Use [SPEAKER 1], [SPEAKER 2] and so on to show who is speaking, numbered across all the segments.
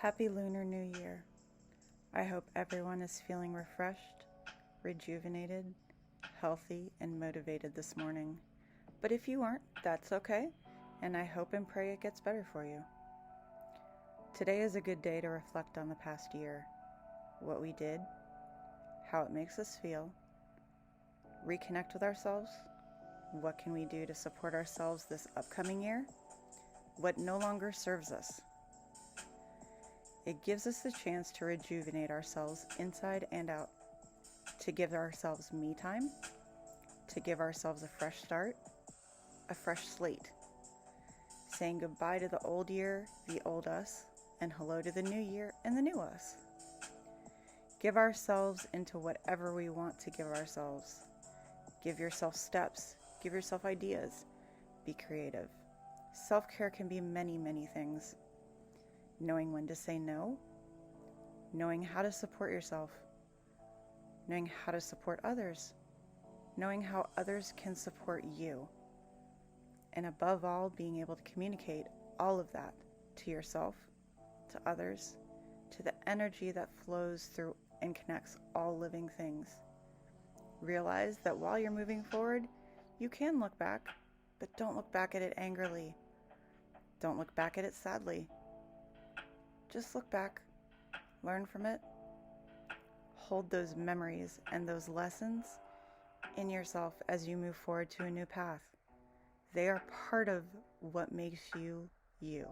[SPEAKER 1] Happy Lunar New Year. I hope everyone is feeling refreshed, rejuvenated, healthy, and motivated this morning. But if you aren't, that's okay, and I hope and pray it gets better for you. Today is a good day to reflect on the past year, what we did, how it makes us feel, reconnect with ourselves, what can we do to support ourselves this upcoming year, what no longer serves us. It gives us the chance to rejuvenate ourselves inside and out, to give ourselves me time, to give ourselves a fresh start, a fresh slate, saying goodbye to the old year, the old us, and hello to the new year and the new us. Give ourselves into whatever we want to give ourselves. Give yourself steps, give yourself ideas, be creative. Self-care can be many, many things. Knowing when to say no, knowing how to support yourself, knowing how to support others, knowing how others can support you, and above all, being able to communicate all of that to yourself, to others, to the energy that flows through and connects all living things. Realize that while you're moving forward, you can look back, but don't look back at it angrily. Don't look back at it sadly. Just look back, learn from it, hold those memories and those lessons in yourself as you move forward to a new path. They are part of what makes you, you.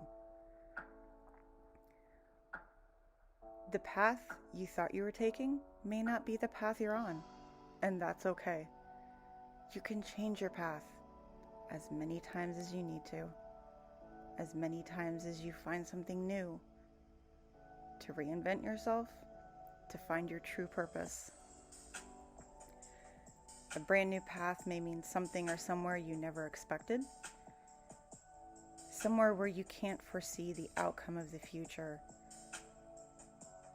[SPEAKER 1] The path you thought you were taking may not be the path you're on, and that's okay. You can change your path as many times as you need to, as many times as you find something new, to reinvent yourself, to find your true purpose. A brand new path may mean something or somewhere you never expected, somewhere where you can't foresee the outcome of the future,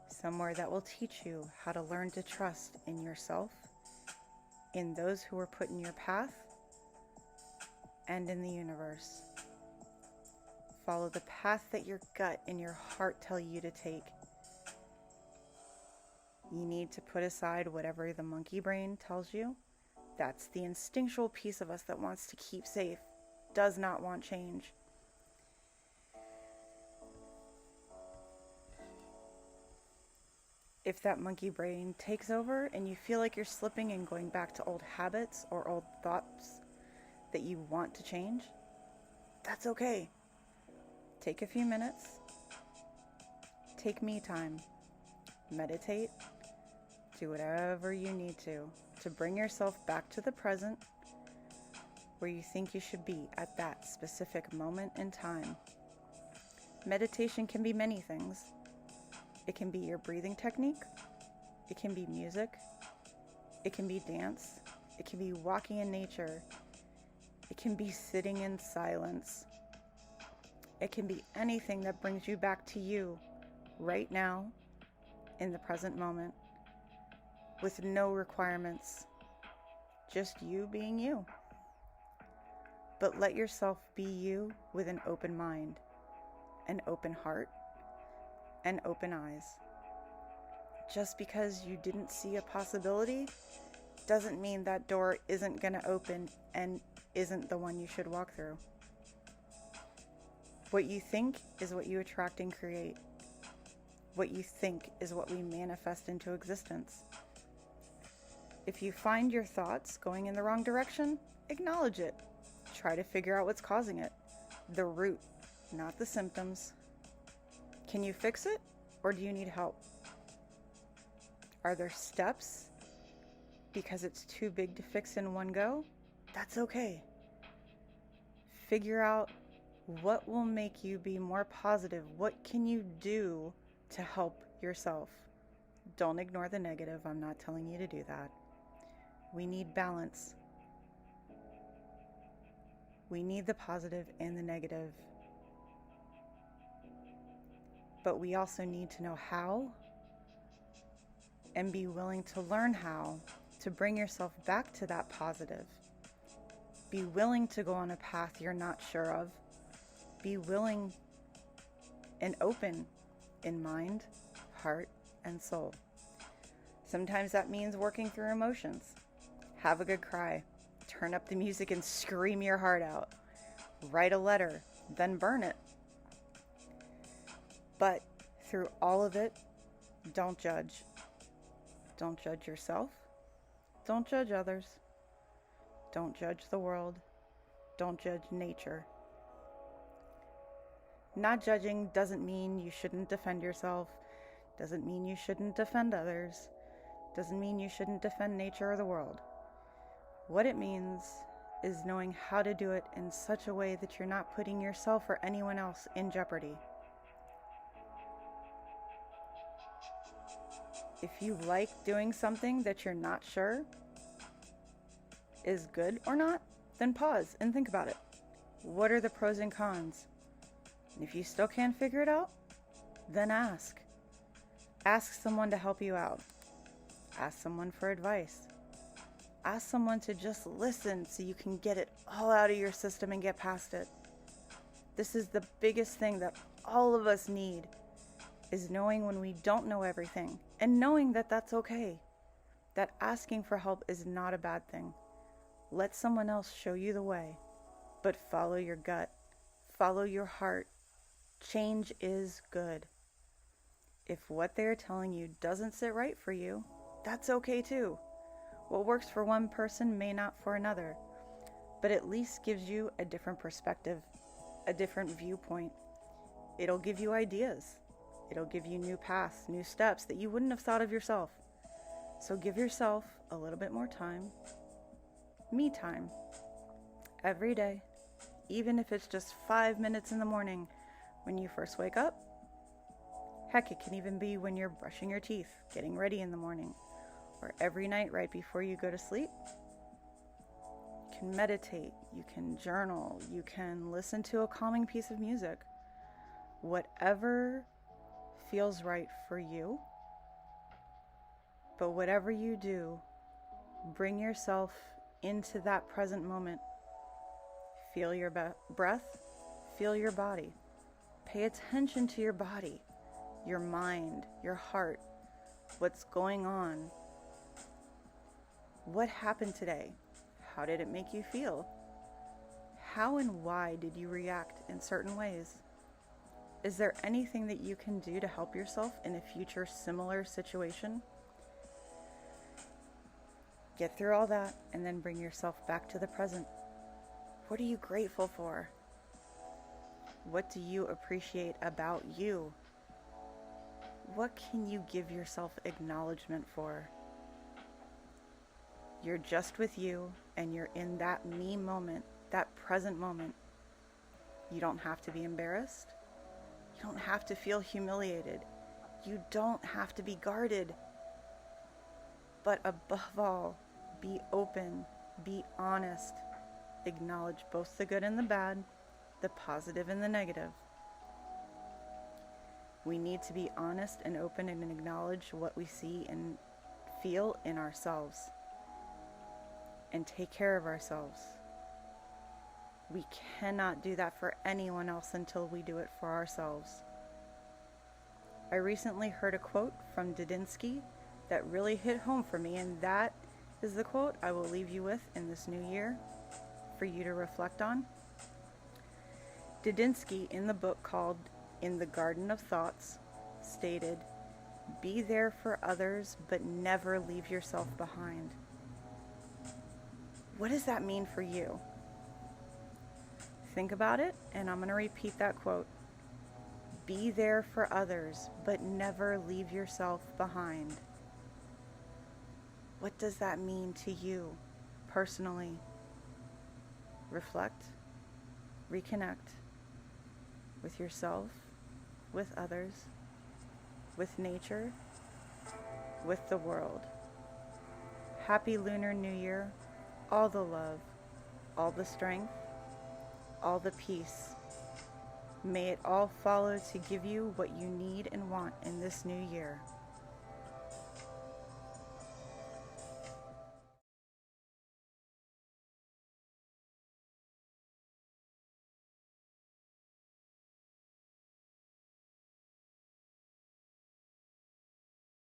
[SPEAKER 1] somewhere that will teach you how to learn to trust in yourself, in those who were put in your path, and in the universe. Follow the path that your gut and your heart tell you to take. You need to put aside whatever the monkey brain tells you. That's the instinctual piece of us that wants to keep safe, does not want change. If that monkey brain takes over and you feel like you're slipping and going back to old habits or old thoughts that you want to change, that's okay. Take a few minutes, take me time, meditate, do whatever you need to bring yourself back to the present where you think you should be at that specific moment in time. Meditation can be many things. It can be your breathing technique, it can be music, it can be dance, it can be walking in nature, it can be sitting in silence. It can be anything that brings you back to you right now in the present moment with no requirements, just you being you. But let yourself be you with an open mind, an open heart, and open eyes. Just because you didn't see a possibility doesn't mean that door isn't going to open and isn't the one you should walk through. What you think is what you attract and create. What you think is what we manifest into existence. If you find your thoughts going in the wrong direction, acknowledge it. Try to figure out what's causing it. The root, not the symptoms. Can you fix it, or do you need help? Are there steps? Because it's too big to fix in one go? That's okay. Figure out what will make you be more positive. What can you do to help yourself? Don't ignore the negative. I'm not telling you to do that. We need balance. We need the positive and the negative. But we also need to know how and be willing to learn how to bring yourself back to that positive. Be willing to go on a path you're not sure of. Be willing and open in mind, heart, and soul. Sometimes that means working through emotions. Have a good cry. Turn up the music and scream your heart out. Write a letter, then burn it. But through all of it, don't judge. Don't judge yourself. Don't judge others. Don't judge the world. Don't judge nature. Not judging doesn't mean you shouldn't defend yourself. Doesn't mean you shouldn't defend others. Doesn't mean you shouldn't defend nature or the world. What it means is knowing how to do it in such a way that you're not putting yourself or anyone else in jeopardy. If you like doing something that you're not sure is good or not, then pause and think about it. What are the pros and cons? And if you still can't figure it out, then ask. Ask someone to help you out. Ask someone for advice. Ask someone to just listen so you can get it all out of your system and get past it. This is the biggest thing that all of us need, is knowing when we don't know everything and knowing that that's okay. That asking for help is not a bad thing. Let someone else show you the way, but follow your gut. Follow your heart. Change is good. If what they're telling you doesn't sit right for you, that's okay too. What works for one person may not for another, but at least gives you a different perspective, a different viewpoint. It'll give you ideas. It'll give you new paths, new steps that you wouldn't have thought of yourself. So give yourself a little bit more time, me time, every day, even if it's just 5 minutes in the morning when you first wake up. Heck, it can even be when you're brushing your teeth, getting ready in the morning, or every night right before you go to sleep. You can meditate, you can journal, you can listen to a calming piece of music. Whatever feels right for you. But whatever you do, bring yourself into that present moment. Feel your breath, feel your body. Pay attention to your body, your mind, your heart, what's going on. What happened today? How did it make you feel? How and why did you react in certain ways? Is there anything that you can do to help yourself in a future similar situation? Get through all that and then bring yourself back to the present. What are you grateful for? What do you appreciate about you? What can you give yourself acknowledgement for? You're just with you and you're in that me moment, that present moment. You don't have to be embarrassed. You don't have to feel humiliated. You don't have to be guarded. But above all, be open, be honest. Acknowledge both the good and the bad, the positive and the negative. We need to be honest and open and acknowledge what we see and feel in ourselves. And take care of ourselves. We cannot do that for anyone else until we do it for ourselves. I recently heard a quote from Didinsky that really hit home for me, and that is the quote I will leave you with in this new year for you to reflect on. Didinsky, in the book called In the Garden of Thoughts, stated, "Be there for others, but never leave yourself behind." What does that mean for you? Think about it, and I'm going to repeat that quote. Be there for others, but never leave yourself behind. What does that mean to you personally? Reflect, reconnect with yourself, with others, with nature, with the world. Happy Lunar New Year. All the love, all the strength, all the peace. May it all follow to give you what you need and want in this new year.